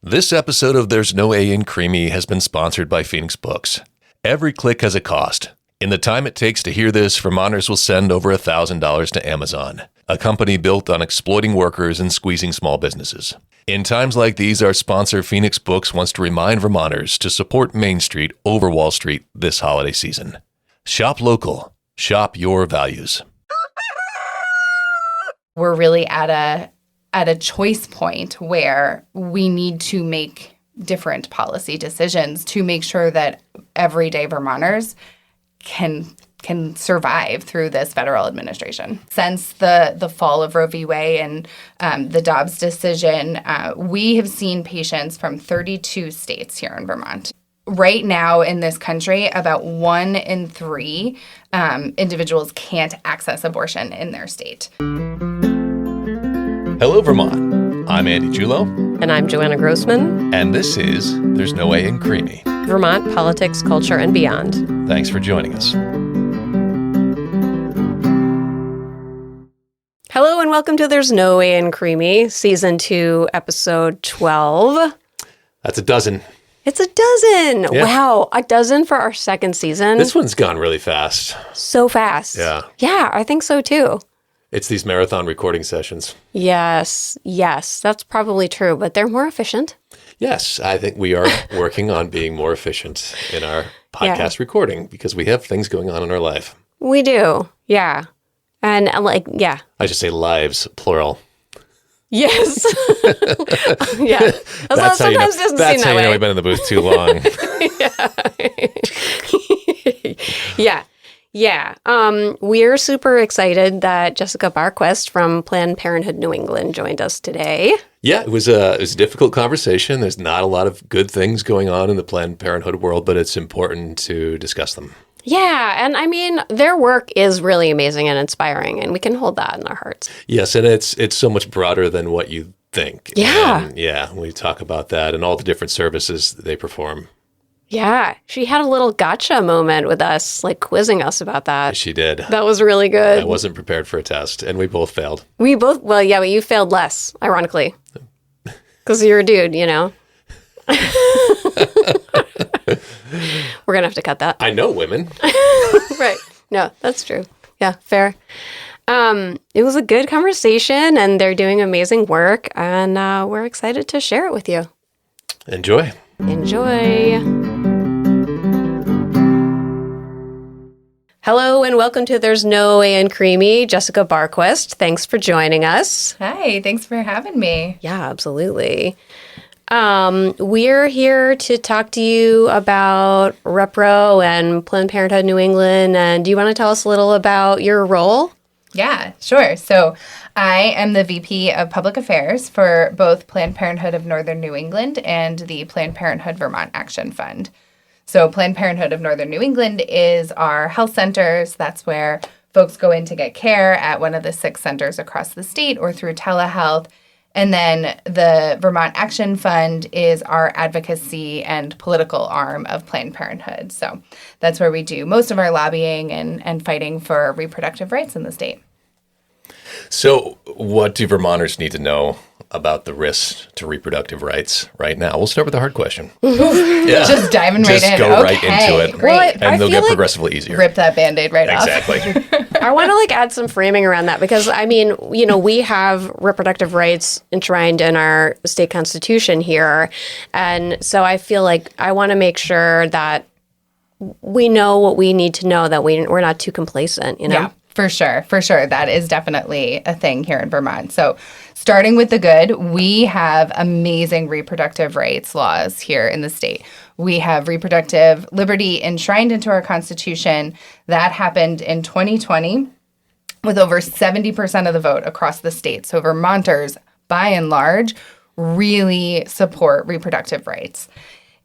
This episode of There's No A in Creamy has been sponsored by Phoenix Books. Every click has a cost. In the time it takes to hear this, Vermonters will send over $1,000 to Amazon, a company built on exploiting workers and squeezing small businesses. In times like these, our sponsor Phoenix Books wants to remind Vermonters to support Main Street over Wall Street this holiday season. Shop local. Shop your values. We're really at a choice point where we need to make different policy decisions to make sure that everyday Vermonters can survive through this federal administration. Since the fall of Roe v. Wade and the Dobbs decision, we have seen patients from 32 states here in Vermont. Right now in this country, about 1 in 3 individuals can't access abortion in their state. Hello, Vermont. I'm Andy Julo. And I'm Joanna Grossman. And this is There's No A in Creamy. Vermont politics, culture, and beyond. Thanks for joining us. Hello and welcome to There's No A in Creamy, Season 2, Episode 12. That's a dozen. It's a dozen. Yeah. Wow, a dozen for our second season. This one's gone really fast. So fast. Yeah. Yeah, I think so too. It's these marathon recording sessions. Yes, that's probably true, but they're more efficient. Yes, I think we are working on being more efficient in our podcast recording because we have things going on in our life. We do, yeah. And I should say lives, plural. Yes. Yeah. That's how you know, doesn't that's seem how that you know way. we've been in the booth too long. Yeah. We're super excited that Jessica Barquist from Planned Parenthood New England joined us today. Yeah, it was a difficult conversation. There's not a lot of good things going on in the Planned Parenthood world, but it's important to discuss them. Yeah, and I mean, their work is really amazing and inspiring, and we can hold that in our hearts. Yes, and it's so much broader than what you think. Yeah. And we talk about that and all the different services that they perform. Yeah, she had a little gotcha moment with us, like quizzing us about that. She did. That was really good. I wasn't prepared for a test, and we both failed. But you failed less, ironically. Because you're a dude, you know? We're going to have to cut that. I know women. Right. No, that's true. Yeah, fair. It was a good conversation, and they're doing amazing work, and we're excited to share it with you. Enjoy. Hello and welcome to There's No A in Creamy. Jessica Barquist, thanks for joining us. Hi, thanks for having me. Yeah, absolutely. We're here to talk to you about Repro and Planned Parenthood New England. And do you want to tell us a little about your role? Yeah, sure. So I am the VP of Public Affairs for both Planned Parenthood of Northern New England and the Planned Parenthood Vermont Action Fund. So Planned Parenthood of Northern New England is our health centers. That's where folks go in to get care at one of the 6 centers across the state or through telehealth. And then the Vermont Action Fund is our advocacy and political arm of Planned Parenthood. So that's where we do most of our lobbying and fighting for reproductive rights in the state. So what do Vermonters need to know about the risks to reproductive rights right now? We'll start with the hard question. Yeah. Just diving right in. Just go right into it. Great. And they'll get progressively easier. Rip that Band-Aid right off. Exactly. I want to add some framing around that because, I mean, we have reproductive rights enshrined in our state constitution here. And so I feel like I want to make sure that we know what we need to know, that we're not too complacent, Yeah, for sure. For sure. That is definitely a thing here in Vermont. So starting with the good, we have amazing reproductive rights laws here in the state. We have reproductive liberty enshrined into our Constitution. That happened in 2020 with over 70% of the vote across the state. So Vermonters, by and large, really support reproductive rights.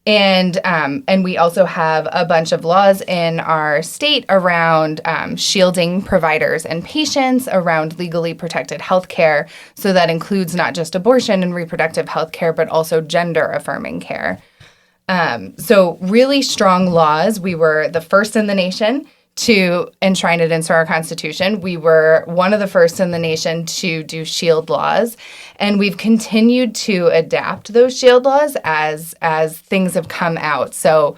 And we also have a bunch of laws in our state around shielding providers and patients, around legally protected health care. So that includes not just abortion and reproductive health care, but also gender-affirming care. So really strong laws. We were the first in the nation to enshrine it into our Constitution. We were one of the first in the nation to do shield laws, and we've continued to adapt those shield laws as things have come out. So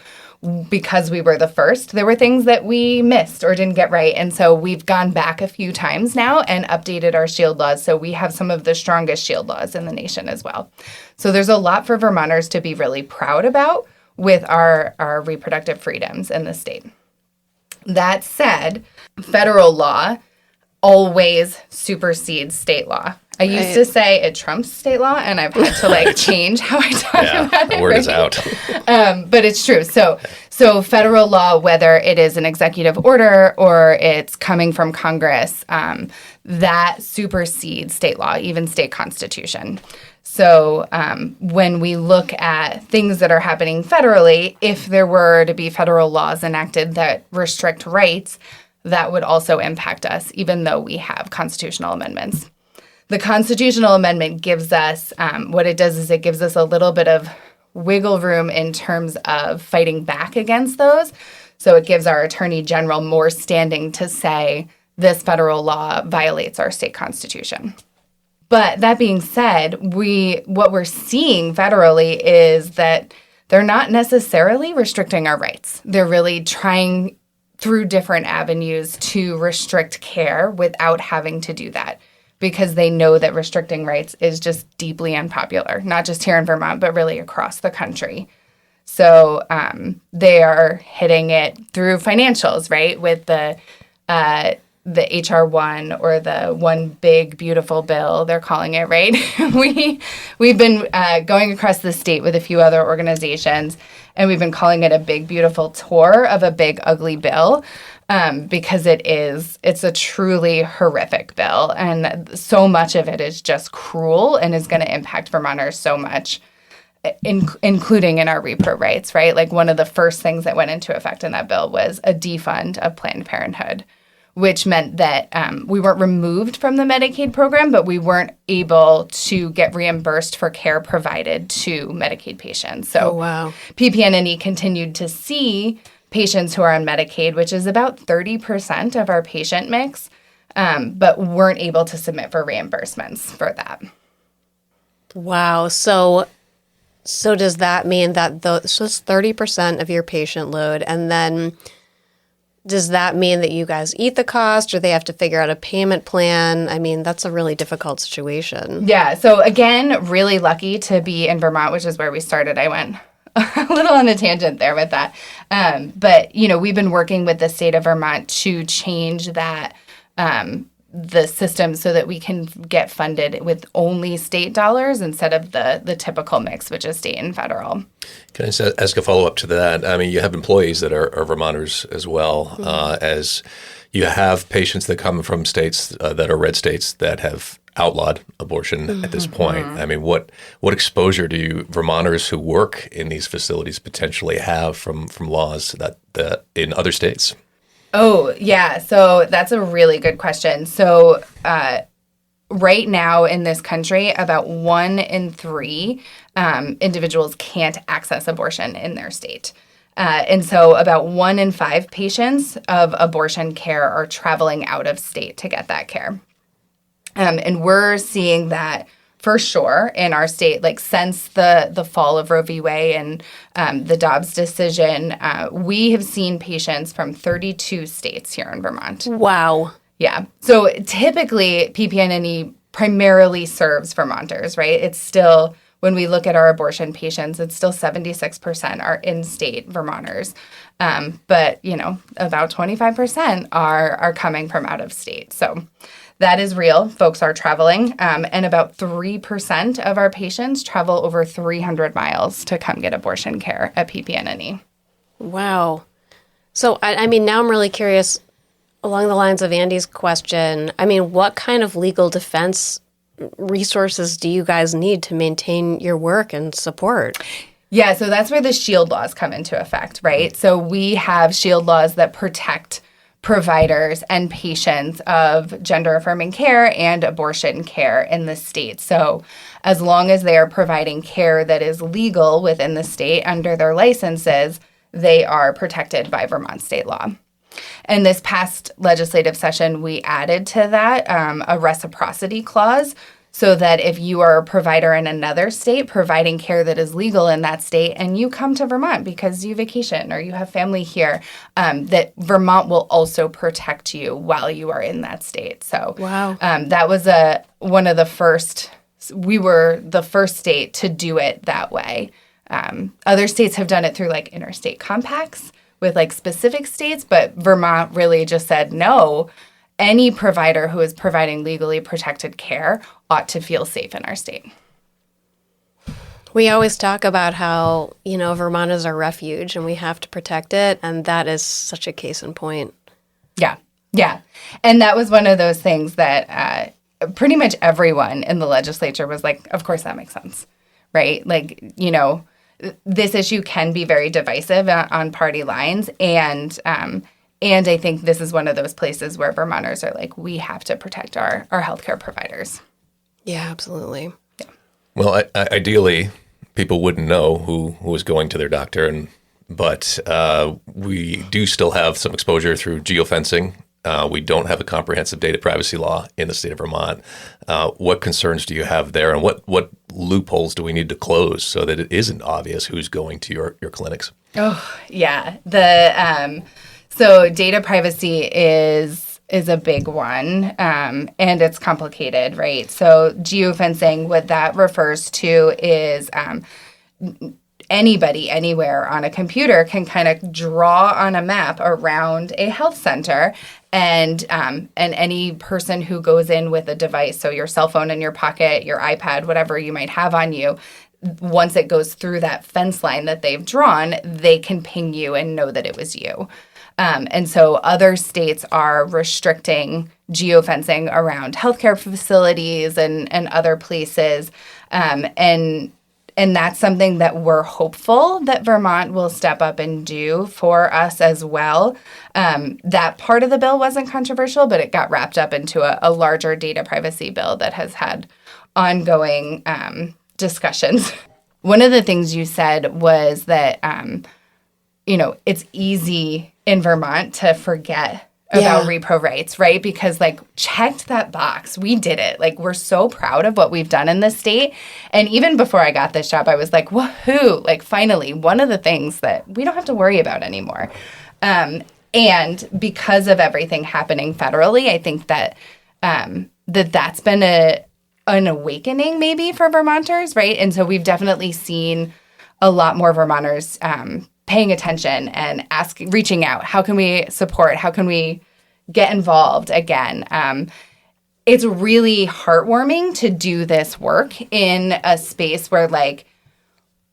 because we were the first, there were things that we missed or didn't get right. And so we've gone back a few times now and updated our shield laws. So we have some of the strongest shield laws in the nation as well. So there's a lot for Vermonters to be really proud about with our reproductive freedoms in the state. That said, federal law always supersedes state law. I used to say it trumps state law, and I've had to change how I talk about it. The word is out. But it's true. So federal law, whether it is an executive order or it's coming from Congress, that supersedes state law, even state constitution. So when we look at things that are happening federally, if there were to be federal laws enacted that restrict rights, that would also impact us, even though we have constitutional amendments. The constitutional amendment gives us, what it does is it gives us a little bit of wiggle room in terms of fighting back against those. So it gives our attorney general more standing to say this federal law violates our state constitution. But that being said, what we're seeing federally is that they're not necessarily restricting our rights. They're really trying through different avenues to restrict care without having to do that, because they know that restricting rights is just deeply unpopular, not just here in Vermont, but really across the country. So they are hitting it through financials, right, with the HR1 or the One Big Beautiful Bill, they're calling it, right? We've been going across the state with a few other organizations, and we've been calling it a big, beautiful tour of a big, ugly bill. Because it's a truly horrific bill, and so much of it is just cruel and is going to impact Vermonters so much, including in our repro rights, right? Like one of the first things that went into effect in that bill was a defund of Planned Parenthood, which meant that we weren't removed from the Medicaid program, but we weren't able to get reimbursed for care provided to Medicaid patients. So PP&E continued to see patients who are on Medicaid, which is about 30% of our patient mix, but weren't able to submit for reimbursements for that. Wow. So does that mean that so it's 30% of your patient load, and then does that mean that you guys eat the cost, or they have to figure out a payment plan? I mean, that's a really difficult situation. Yeah. So again, really lucky to be in Vermont, which is where we started. I went a little on a tangent there with that. But, we've been working with the state of Vermont to change that, the system so that we can get funded with only state dollars instead of the typical mix, which is state and federal. Can I just ask a follow-up to that? I mean, you have employees that are Vermonters as well, as you have patients that come from states that are red states that have outlawed abortion at this point. I mean, what exposure do you Vermonters who work in these facilities potentially have from laws that in other states? Oh, yeah. So that's a really good question. So right now in this country, about 1 in 3 individuals can't access abortion in their state. And so about 1 in 5 patients of abortion care are traveling out of state to get that care. And we're seeing that for sure in our state, like since the fall of Roe v. Wade and the Dobbs decision, we have seen patients from 32 states here in Vermont. Wow. Yeah. So typically PP&E primarily serves Vermonters, right? It's still, when we look at our abortion patients, it's still 76% are in-state Vermonters. But, about 25% are coming from out of state. So that is real. Folks are traveling, and about 3% of our patients travel over 300 miles to come get abortion care at PP&E. Wow. So, I mean, now I'm really curious, along the lines of Andy's question, I mean, what kind of legal defense resources do you guys need to maintain your work and support? Yeah, so that's where the shield laws come into effect, right? So we have shield laws that protect providers and patients of gender-affirming care and abortion care in the state. So as long as they are providing care that is legal within the state under their licenses, they are protected by Vermont state law. And this past legislative session, we added to that a reciprocity clause so that if you are a provider in another state providing care that is legal in that state and you come to Vermont because you vacation or you have family here, that Vermont will also protect you while you are in that state. So Wow. That was one of the first, we were the first state to do it that way. Other states have done it through like interstate compacts with like specific states, but Vermont really just said, no, any provider who is providing legally protected care ought to feel safe in our state. We always talk about how, Vermont is our refuge and we have to protect it. And that is such a case in point. Yeah. Yeah. And that was one of those things that pretty much everyone in the legislature was like, of course that makes sense, right? Like, this issue can be very divisive on party lines. And I think this is one of those places where Vermonters are like, we have to protect our healthcare providers. Yeah, absolutely. Yeah. Well, ideally, people wouldn't know who is going to their doctor, but we do still have some exposure through geofencing. We don't have a comprehensive data privacy law in the state of Vermont. What concerns do you have there, and what loopholes do we need to close so that it isn't obvious who's going to your clinics? Oh, yeah. So data privacy is a big one, and it's complicated, right? So geofencing, what that refers to is anybody anywhere on a computer can kind of draw on a map around a health center, and any person who goes in with a device, so your cell phone in your pocket, your iPad, whatever you might have on you, once it goes through that fence line that they've drawn, they can ping you and know that it was you. And so other states are restricting geofencing around healthcare facilities and other places. And that's something that we're hopeful that Vermont will step up and do for us as well. That part of the bill wasn't controversial, but it got wrapped up into a larger data privacy bill that has had ongoing discussions. One of the things you said was that, it's easy in Vermont to forget about repro rights, right? Because checked that box. We did it. We're so proud of what we've done in this state. And even before I got this job, I was like, woohoo, finally, one of the things that we don't have to worry about anymore. And because of everything happening federally, I think that that's been an awakening maybe for Vermonters, right? And so we've definitely seen a lot more Vermonters paying attention and reaching out. How can we support? How can we get involved again? It's really heartwarming to do this work in a space where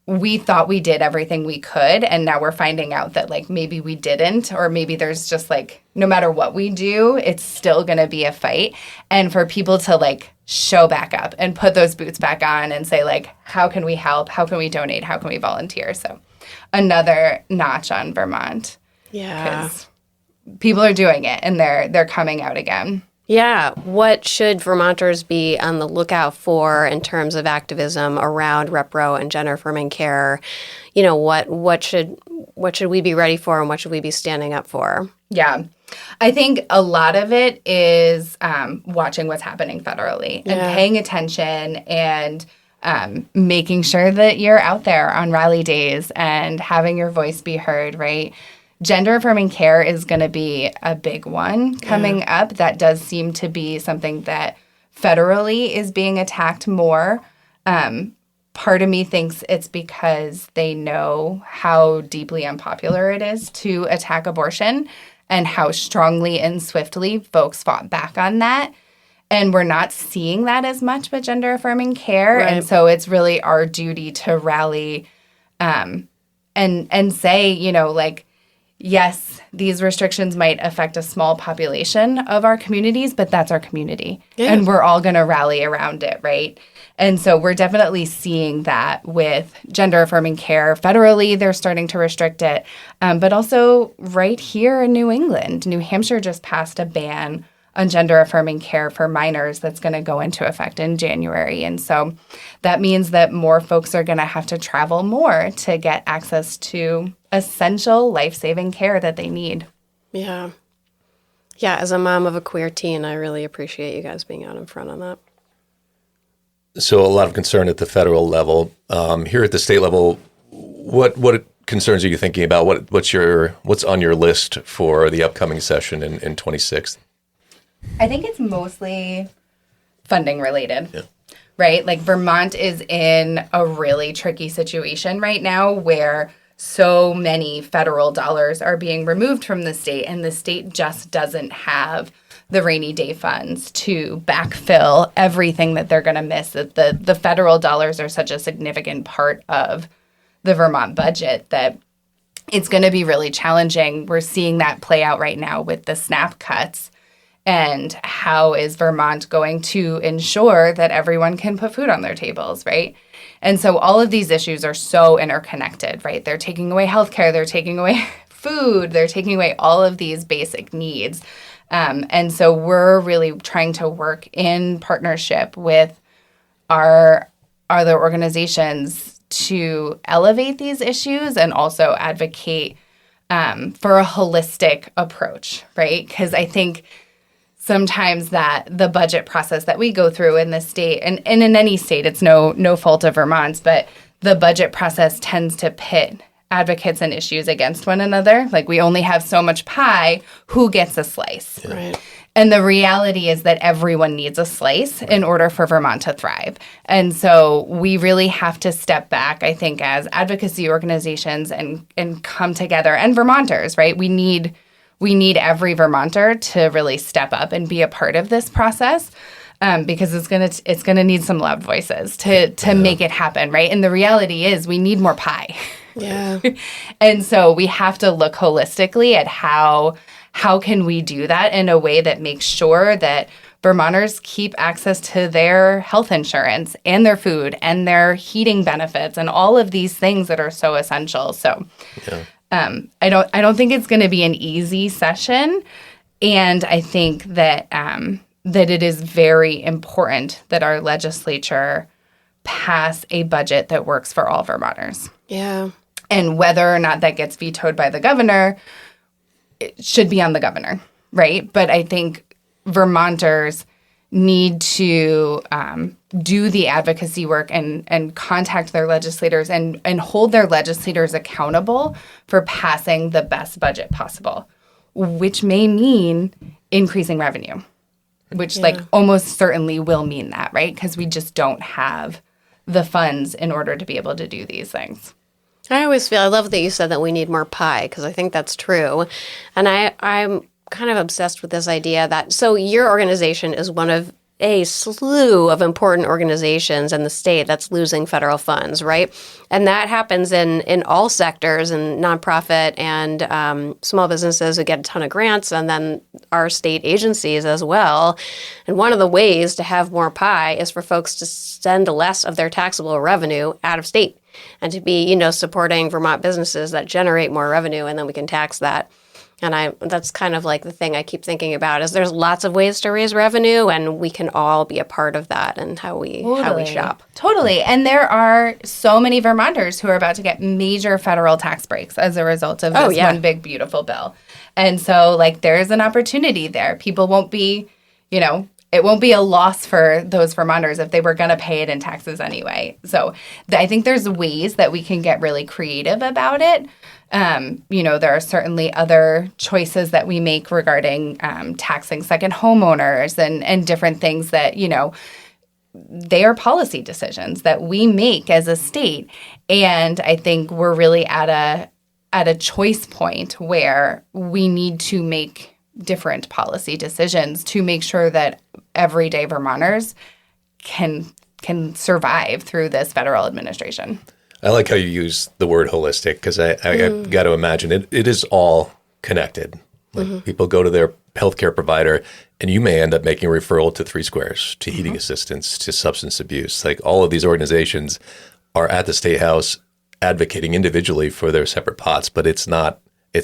we thought we did everything we could, and now we're finding out that maybe we didn't, or maybe there's just no matter what we do, it's still going to be a fight. And for people to show back up and put those boots back on and say how can we help? How can we donate? How can we volunteer? So another notch on Vermont. Yeah. Because people are doing it and they're coming out again. Yeah. What should Vermonters be on the lookout for in terms of activism around repro and gender-affirming care? What should we be ready for, and what should we be standing up for? Yeah. I think a lot of it is watching what's happening federally and paying attention and making sure that you're out there on rally days and having your voice be heard, right? Gender-affirming care is going to be a big one coming up. That does seem to be something that federally is being attacked more. Part of me thinks it's because they know how deeply unpopular it is to attack abortion and how strongly and swiftly folks fought back on that. And we're not seeing that as much with gender-affirming care. Right. And so it's really our duty to rally and say, yes, these restrictions might affect a small population of our communities, but that's our community. Yeah. And we're all going to rally around it, right? And so we're definitely seeing that with gender-affirming care. Federally, they're starting to restrict it. But also right here in New England, New Hampshire just passed a ban on gender-affirming care for minors that's going to go into effect in January. And so that means that more folks are going to have to travel more to get access to essential life-saving care that they need. Yeah. Yeah, as a mom of a queer teen, I really appreciate you guys being out in front on that. So a lot of concern at the federal level. Here at the state level, what concerns are you thinking about? What's on your list for the upcoming session in 26? I think it's mostly funding related. Yeah. Right? Like Vermont is in a really tricky situation right now where so many federal dollars are being removed from the state, and the state just doesn't have the rainy day funds to backfill everything that they're going to miss. The federal dollars are such a significant part of the Vermont budget that it's going to be really challenging. We're seeing that play out right now with the SNAP cuts. And how is Vermont going to ensure that everyone can put food on their tables, right? And so all of these issues are so interconnected, right? They're taking away healthcare, they're taking away food, they're taking away all of these basic needs. And so we're really trying to work in partnership with our other organizations to elevate these issues and also advocate for a holistic approach, right? Because I think sometimes that the budget process that we go through in the state, and in any state, it's no fault of Vermont's, but the budget process tends to pit advocates and issues against one another. Like, we only have so much pie, who gets a slice? Yeah. Right. And the reality is that everyone needs a slice in order for Vermont to thrive. And so we really have to step back, I think, as advocacy organizations and come together. And Vermonters, right? We need every Vermonter to really step up and be a part of this process, because it's gonna need some loud voices to make it happen, right? And the reality is we need more pie. Yeah. And so we have to look holistically at how can we do that in a way that makes sure that Vermonters keep access to their health insurance and their food and their heating benefits and all of these things that are so essential. So. Yeah. I don't think it's going to be an easy session, and I think that that it is very important that our legislature pass a budget that works for all Vermonters. Yeah. And whether or not that gets vetoed by the governor, it should be on the governor, right? But I think Vermonters need to do the advocacy work and contact their legislators and hold their legislators accountable for passing the best budget possible, which may mean increasing revenue, which almost certainly will mean that, right? Because we just don't have the funds in order to be able to do these things. I love that you said that we need more pie, because I think that's true. And I'm kind of obsessed with this idea that, so your organization is one of a slew of important organizations in the state that's losing federal funds, right? And that happens in all sectors, and nonprofit and small businesses who get a ton of grants, and then our state agencies as well. And one of the ways to have more pie is for folks to send less of their taxable revenue out of state and to be, supporting Vermont businesses that generate more revenue, and then we can tax that. And that's kind of like the thing I keep thinking about is there's lots of ways to raise revenue, and we can all be a part of that and how we shop. Totally. And there are so many Vermonters who are about to get major federal tax breaks as a result of this one big, beautiful bill. And so, there's an opportunity there. People won't be, it won't be a loss for those Vermonters if they were going to pay it in taxes anyway. So I think there's ways that we can get really creative about it. There are certainly other choices that we make regarding taxing second homeowners and different things that, they are policy decisions that we make as a state. And I think we're really at a choice point where we need to make different policy decisions to make sure that everyday Vermonters can survive through this federal administration. I like how you use the word holistic, because I got to imagine it is all connected. People go to their healthcare provider, and you may end up making a referral to 3 Squares, to heating assistance, to substance abuse. All of these organizations are at the State House advocating individually for their separate pots, but it's not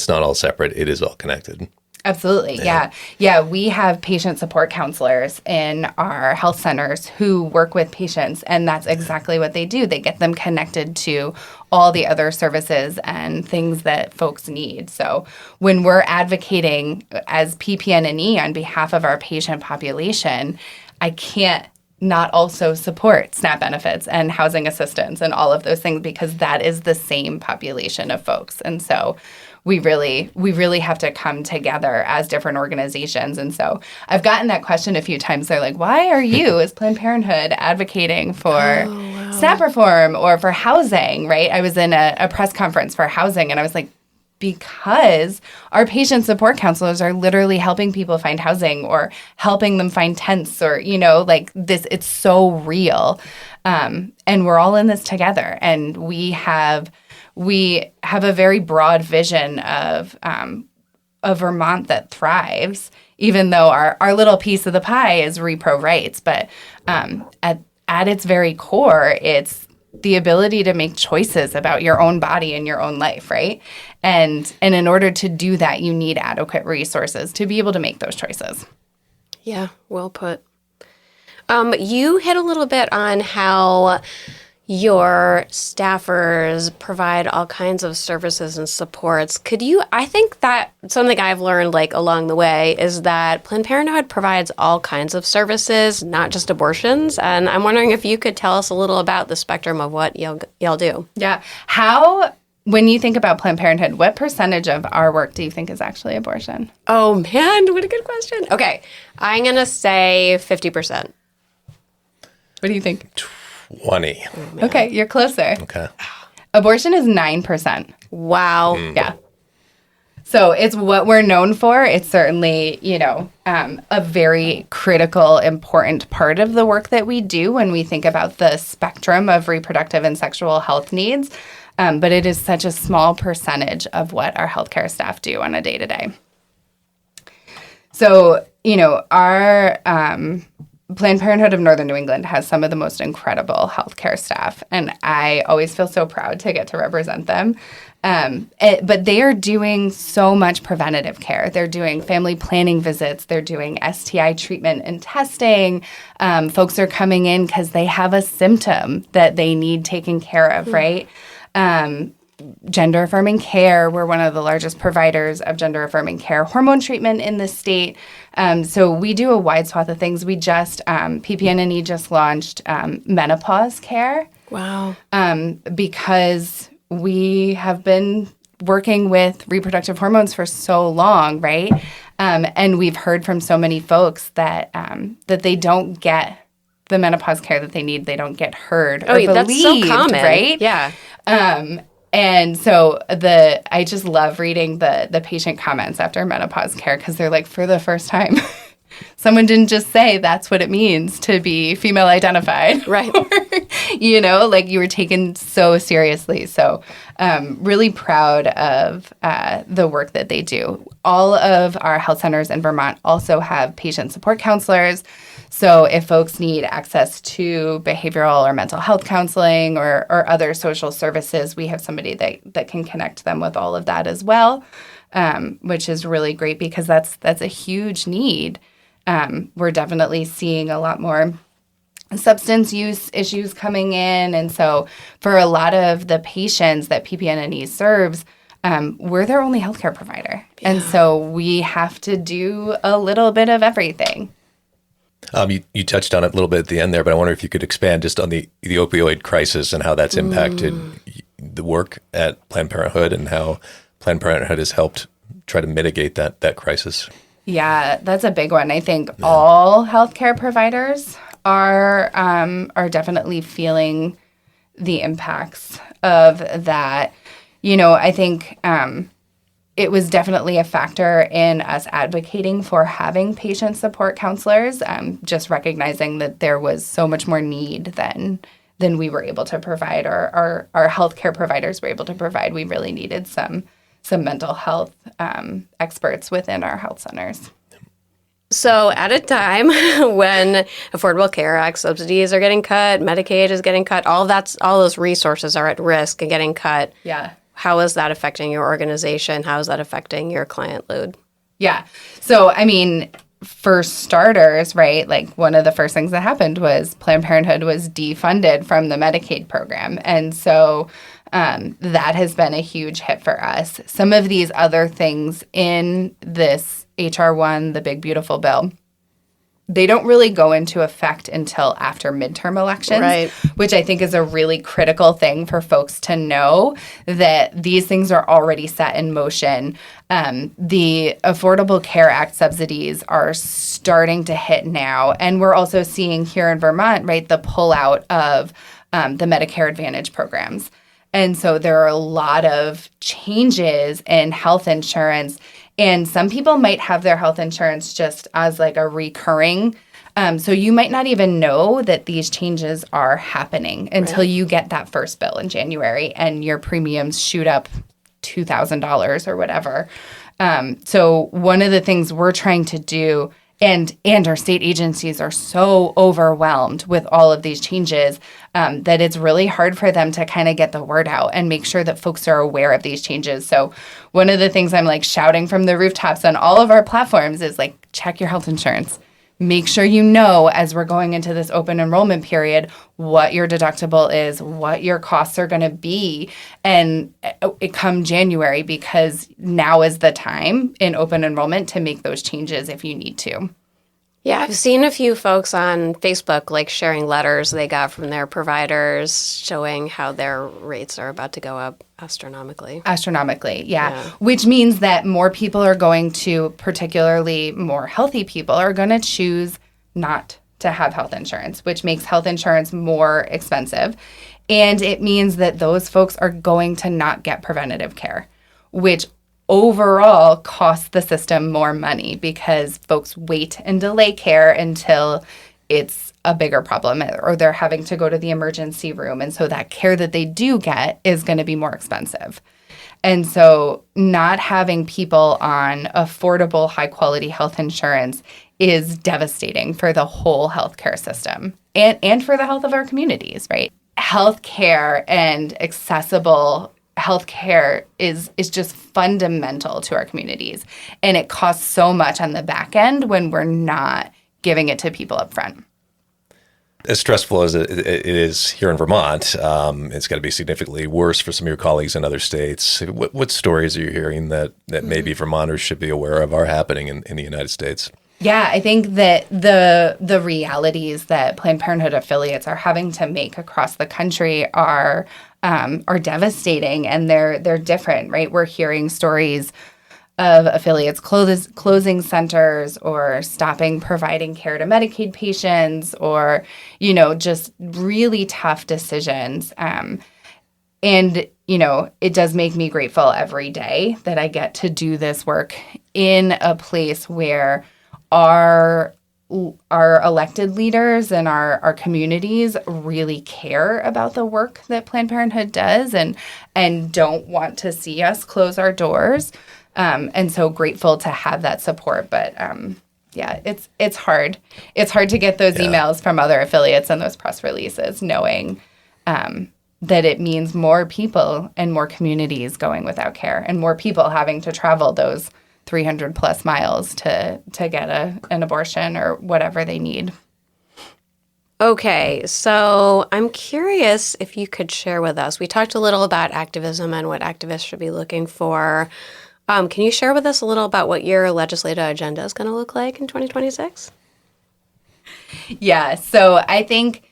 all separate. It is all connected. Absolutely. Yeah. We have patient support counselors in our health centers who work with patients, and that's exactly what they do. They get them connected to all the other services and things that folks need. So when we're advocating as PPN&E on behalf of our patient population, I can't not also support SNAP benefits and housing assistance and all of those things, because that is the same population of folks. And so we really have to come together as different organizations. And so I've gotten that question a few times. They're like, why are you as Planned Parenthood advocating for SNAP reform or for housing, right? I was in a press conference for housing, and I was like, because our patient support counselors are literally helping people find housing or helping them find tents, or, like this, it's so real. And we're all in this together. And we have a very broad vision of a Vermont that thrives, even though our little piece of the pie is repro rights. But at its very core, it's the ability to make choices about your own body and your own life, right? And in order to do that, you need adequate resources to be able to make those choices. Yeah, well put. You hit a little bit on how your staffers provide all kinds of services and supports. I think that something I've learned along the way is that Planned Parenthood provides all kinds of services, not just abortions. And I'm wondering if you could tell us a little about the spectrum of what y'all do. Yeah. When you think about Planned Parenthood, what percentage of our work do you think is actually abortion? Oh man, what a good question. Okay, I'm going to say 50%. What do you think? 20. Oh, okay, you're closer. Okay. Abortion is 9%. Wow. Yeah. So it's what we're known for. It's certainly, a very critical, important part of the work that we do when we think about the spectrum of reproductive and sexual health needs. But it is such a small percentage of what our healthcare staff do on a day-to-day. So, our Planned Parenthood of Northern New England has some of the most incredible healthcare staff, and I always feel so proud to get to represent them. But they are doing so much preventative care. They're doing family planning visits. They're doing STI treatment and testing. Folks are coming in because they have a symptom that they need taken care of, right? Gender-affirming care. We're one of the largest providers of gender-affirming care hormone treatment in the state. So we do a wide swath of things. We just, PPN&E just launched menopause care. Wow. Because we have been working with reproductive hormones for so long, right? And we've heard from so many folks that they don't get the menopause care that they need. They don't get heard or believed, that's so common, right? Yeah. And so I just love reading the patient comments after menopause care, because they're like, for the first time, someone didn't just say that's what it means to be female identified. Right. Or, you were taken so seriously. So really proud of the work that they do. All of our health centers in Vermont also have patient support counselors. So if folks need access to behavioral or mental health counseling or other social services, we have somebody that can connect them with all of that as well, which is really great, because that's a huge need. We're definitely seeing a lot more substance use issues coming in. And so for a lot of the patients that PPN&E serves, we're their only healthcare provider. Yeah. And so we have to do a little bit of everything. You touched on it a little bit at the end there, but I wonder if you could expand just on the opioid crisis and how that's impacted the work at Planned Parenthood, and how Planned Parenthood has helped try to mitigate that crisis. Yeah, that's a big one. I think all healthcare providers are definitely feeling the impacts of that. I think it was definitely a factor in us advocating for having patient support counselors, just recognizing that there was so much more need than we were able to provide, or our healthcare providers were able to provide. We really needed some mental health experts within our health centers. So at a time when Affordable Care Act subsidies are getting cut, Medicaid is getting cut, all those resources are at risk of getting cut. Yeah. How is that affecting your organization? How is that affecting your client load? Yeah. So, for starters, right, one of the first things that happened was Planned Parenthood was defunded from the Medicaid program. And so That has been a huge hit for us. Some of these other things in this HR 1, the big beautiful bill, they don't really go into effect until after midterm elections, Right. which I think is a really critical thing for folks to know, that these things are already set in motion. The Affordable Care Act subsidies are starting to hit now. And we're also seeing here in Vermont, right, the pullout of the Medicare Advantage programs. And so there are a lot of changes in health insurance. And some people might have their health insurance just as like a recurring. So you might not even know that these changes are happening until you get that first bill in January and your premiums shoot up $2,000 or whatever. So one of the things we're trying to do, and our state agencies are so overwhelmed with all of these changes that it's really hard for them to kind of get the word out and make sure that folks are aware of these changes. So one of the things I'm like shouting from the rooftops on all of our platforms is like, check your health insurance. Make sure you know, as we're going into this open enrollment period, what your deductible is, what your costs are going to be, and it come January, because now is the time in open enrollment to make those changes if you need to. Yeah, I've seen a few folks on Facebook like sharing letters they got from their providers showing how their rates are about to go up astronomically. Astronomically, yeah. Which means that more people are going to, particularly more healthy people, are going to choose not to have health insurance, which makes health insurance more expensive. And it means that those folks are going to not get preventative care, which overall costs the system more money because folks wait and delay care until it's a bigger problem or they're having to go to the emergency room. And so that care that they do get is going to be more expensive. And so not having people on affordable, high-quality health insurance is devastating for the whole healthcare system and for the health of our communities, right? Healthcare and accessible healthcare is just fundamental to our communities. And it costs so much on the back end when we're not giving it to people up front. As stressful as it is here in Vermont, it's got to be significantly worse for some of your colleagues in other states. What stories are you hearing that maybe Vermonters should be aware of are happening in the United States? Yeah, I think that the realities that Planned Parenthood affiliates are having to make across the country are devastating, and they're different, right? We're hearing stories of affiliates closing centers or stopping providing care to Medicaid patients, or just really tough decisions. And it does make me grateful every day that I get to do this work in a place where our elected leaders and our communities really care about the work that Planned Parenthood does and don't want to see us close our doors. And so grateful to have that support. But it's hard. It's hard to get those emails from other affiliates and those press releases, knowing that it means more people and more communities going without care and more people having to travel those 300 plus miles to get an abortion or whatever they need. Okay, so I'm curious if you could share with us. We talked a little about activism and what activists should be looking for. Can you share with us a little about what your legislative agenda is going to look like in 2026? Yeah, so I think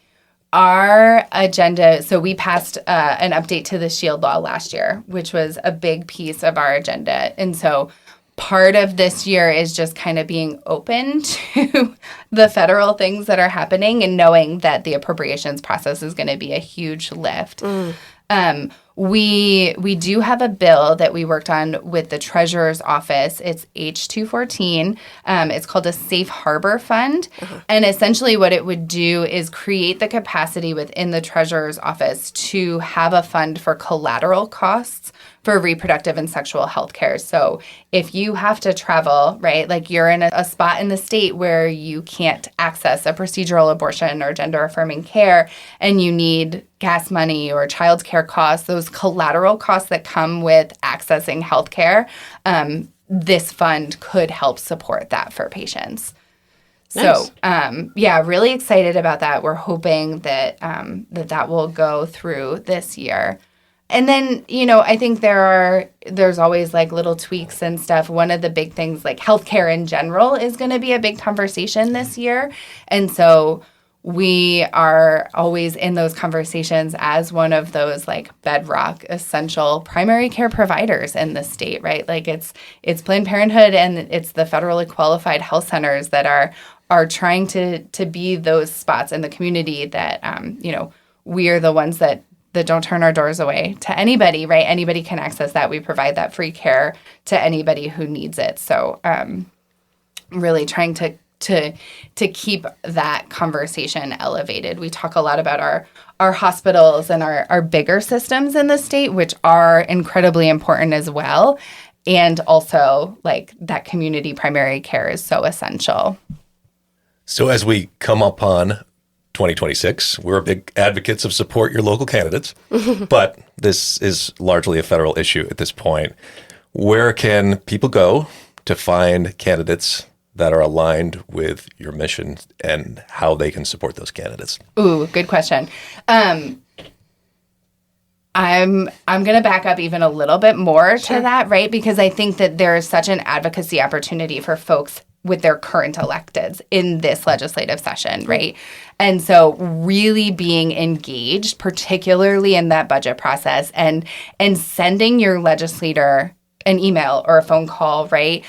our agenda, so we passed an update to the SHIELD law last year, which was a big piece of our agenda. And so part of this year is just kind of being open to the federal things that are happening and knowing that the appropriations process is going to be a huge lift. We do have a bill that we worked on with the Treasurer's Office. It's H214. It's called a Safe Harbor Fund. And essentially what it would do is create the capacity within the Treasurer's Office to have a fund for collateral costs for reproductive and sexual health care. So if you have to travel, right, like you're in a spot in the state where you can't access a procedural abortion or gender-affirming care and you need gas money or child care costs, those collateral costs that come with accessing health care, this fund could help support that for patients. Nice. So, really excited about that. We're hoping that that will go through this year. And then, I think there's always like little tweaks and stuff. One of the big things, like healthcare in general, is going to be a big conversation this year. And so we are always in those conversations as one of those like bedrock essential primary care providers in the state, right? Like it's Planned Parenthood and it's the federally qualified health centers that are trying to be those spots in the community that, we are the ones that don't turn our doors away to anybody, right? Anybody can access that. We provide that free care to anybody who needs it. So really trying to keep that conversation elevated. We talk a lot about our hospitals and our bigger systems in the state, which are incredibly important as well. And also, like, that community primary care is so essential. So as we come upon 2026, we're big advocates of support your local candidates, but this is largely a federal issue at this point. Where can people go to find candidates that are aligned with your mission and how they can support those candidates? Ooh, good question. I'm going to back up even a little bit more to that, right? Because I think that there is such an advocacy opportunity for folks with their current electeds in this legislative session, right? And so really being engaged, particularly in that budget process, and sending your legislator an email or a phone call, right?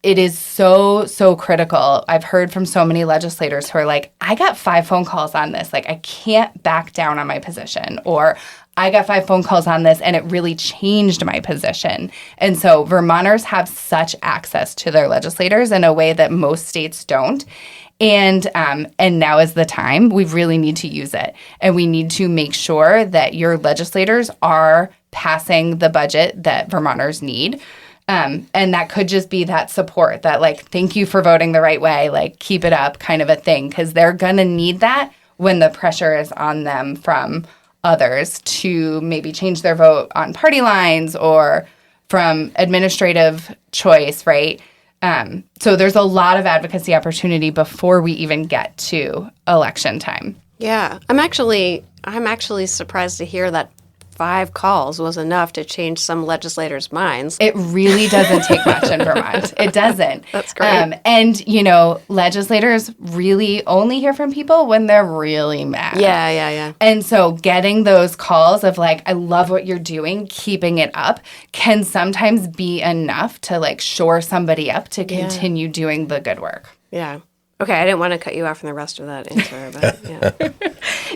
It is so, so critical. I've heard from so many legislators who are like, I got 5 phone calls on this. Like, I can't back down on my position. Or I got 5 phone calls on this and it really changed my position. And so Vermonters have such access to their legislators in a way that most states don't. And now is the time. We really need to use it. And we need to make sure that your legislators are passing the budget that Vermonters need. And that could just be that support, that like, thank you for voting the right way, like keep it up kind of a thing, because they're going to need that when the pressure is on them from others to maybe change their vote on party lines or from administrative choice, right? So there's a lot of advocacy opportunity before we even get to election time. Yeah, I'm actually surprised to hear that 5 calls was enough to change some legislators' minds. It really doesn't take much in Vermont. It doesn't. That's great. And, legislators really only hear from people when they're really mad. Yeah. And so getting those calls of like, I love what you're doing, keeping it up, can sometimes be enough to like shore somebody up to continue doing the good work. Yeah. Okay, I didn't want to cut you off from the rest of that answer, but yeah.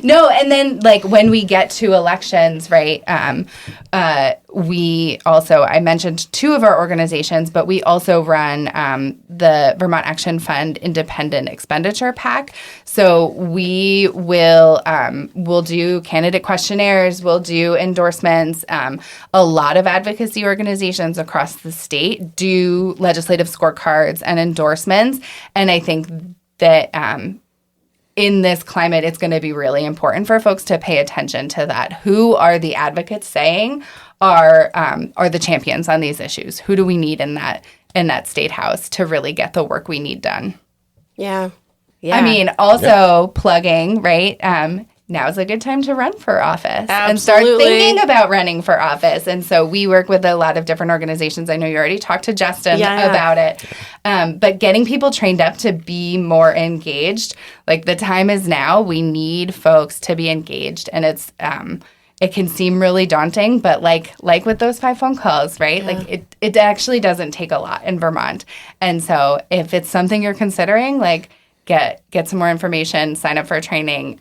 No, and then like when we get to elections, right, we also, I mentioned 2 of our organizations, but we also run the Vermont Action Fund Independent Expenditure PAC. So we will we'll do candidate questionnaires, we'll do endorsements. A lot of advocacy organizations across the state do legislative scorecards and endorsements, and I think that in this climate, it's going to be really important for folks to pay attention to that. Who are the advocates saying are the champions on these issues? Who do we need in that state house to really get the work we need done? Yeah. I mean, also plugging, right? Now's a good time to run for office. Absolutely. And start thinking about running for office. And so we work with a lot of different organizations. I know you already talked to Justin about it. But getting people trained up to be more engaged, like the time is now. We need folks to be engaged. And it's it can seem really daunting, but like with those 5 phone calls, right? Yeah. Like it actually doesn't take a lot in Vermont. And so if it's something you're considering, like get some more information, sign up for training,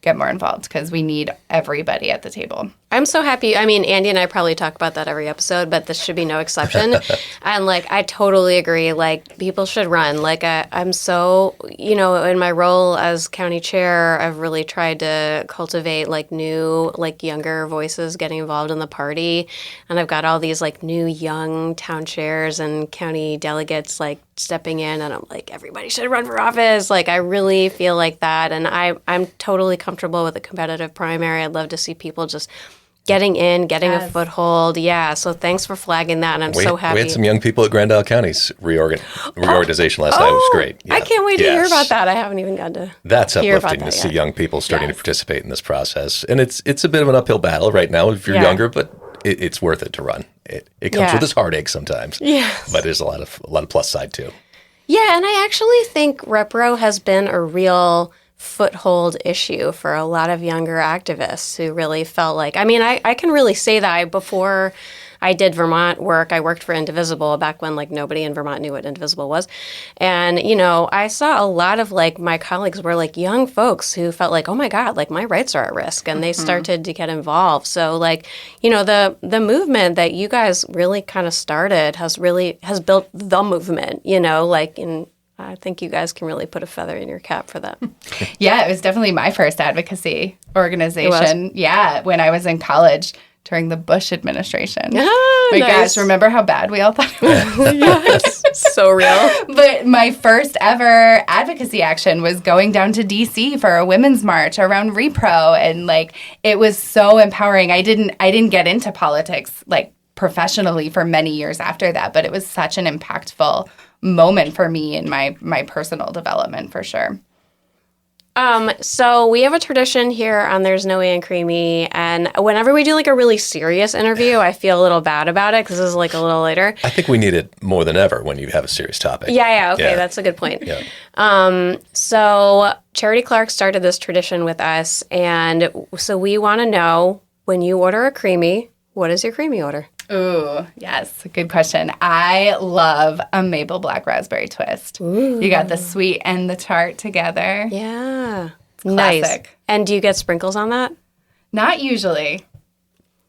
get more involved, because we need everybody at the table. I'm so happy. I mean, Andy and I probably talk about that every episode, but this should be no exception. And like, I totally agree. Like, people should run. Like, I'm so, in my role as county chair, I've really tried to cultivate like new, like younger voices getting involved in the party. And I've got all these like new young town chairs and county delegates like stepping in, and I'm like, everybody should run for office. Like, I really feel like that. And I'm totally comfortable with a competitive primary. I'd love to see people just getting a foothold. Yeah. So thanks for flagging that. And I'm so happy. We had some young people at Grand Isle County's reorganization last night. It was great. Yeah. I can't wait to hear about that. I haven't even gotten to That's hear uplifting about that to see yet. young people starting to participate in this process. And it's a bit of an uphill battle right now if you're younger, but it's worth it to run. It comes with its heartache sometimes. Yes. But there's a lot of plus side too. Yeah, and I actually think repro has been a real foothold issue for a lot of younger activists who really felt like, I can really say that before I did Vermont work, I worked for Indivisible back when like nobody in Vermont knew what Indivisible was. And, I saw a lot of like my colleagues were like young folks who felt like, oh my God, like my rights are at risk. And they started to get involved. So like, the movement that you guys really kind of started has built the movement, I think you guys can really put a feather in your cap for that. Yeah, it was definitely my first advocacy organization. Yeah, when I was in college during the Bush administration. My gosh, remember how bad we all thought it was? Yes, so real. But my first ever advocacy action was going down to DC for a women's march around repro, and like it was so empowering. I didn't get into politics like professionally for many years after that, but it was such an impactful moment for me in my personal development for sure. So we have a tradition here on There's No Way in Creamy, and whenever we do like a really serious interview, I feel a little bad about it because this is like a little later. I think we need it more than ever when you have a serious topic. Yeah, okay, that's a good point. Yeah. So Charity Clark started this tradition with us, and so we want to know, when you order a creamy, what is your creamy order? Ooh, yes. Good question. I love a maple black raspberry twist. Ooh. You got the sweet and the tart together. Yeah. Classic. Nice. And do you get sprinkles on that? Not usually.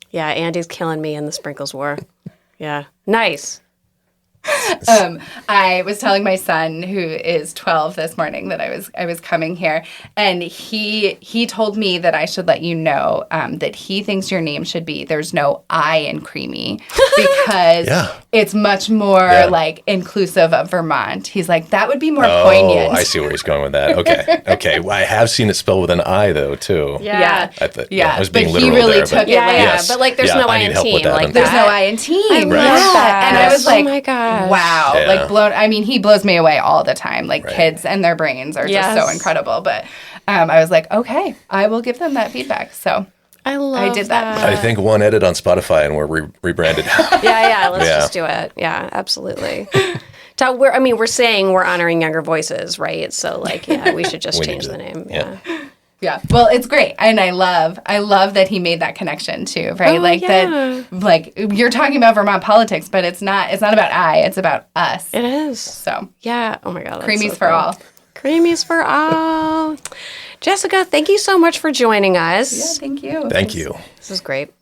Yeah, Andy's killing me in the sprinkles war. Yeah. Nice. I was telling my son, who is 12, this morning that I was coming here, and he told me that I should let you know that he thinks your name should be There's No I in Creamy because it's much more like inclusive of Vermont. He's like, that would be more poignant. Oh, I see where he's going with that. Okay. Well, I have seen it spelled with an I though too. Yeah. I was being but literal he really there, took it. Yes. But like, there's no I in team. Like there's no I in team. I love that. And I was like, oh my gosh. wow. Yeah. Like blown. I mean, he blows me away all the time. Like kids and their brains are just so incredible. But I was like, okay, I will give them that feedback. So I did that. I think one edit on Spotify and we're rebranded. Let's just do it. Yeah, absolutely. We're saying we're honoring younger voices, right? So like, we should just change the name. Yeah. Well, it's great. And I love that he made that connection too, right? That like you're talking about Vermont politics, but it's not about it's about us. It is. So yeah. Oh my God. Creamies for all. Creamies for all. Jessica, thank you so much for joining us. Yeah, thank you. Thank you. This is great.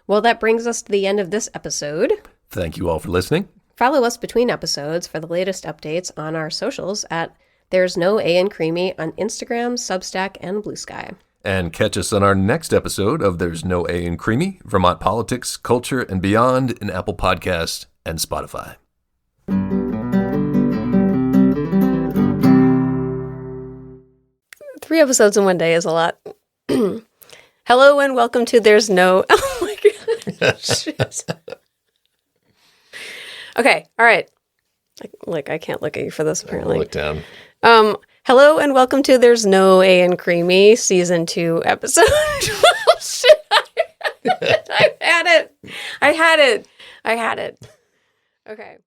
Well, that brings us to the end of this episode. Thank you all for listening. Follow us between episodes for the latest updates on our socials at There's No A in Creamy on Instagram, Substack, and Blue Sky. And catch us on our next episode of There's No A in Creamy, Vermont Politics, Culture, and Beyond in Apple Podcasts and Spotify. 3 episodes in one day is a lot. Hello and welcome to There's No... Oh my gosh. Okay, all right. Like I can't look at you for this, apparently. Look down. Hello and welcome to There's No A in Creamy, Season 2 episode. Oh, shit. I had it. Okay.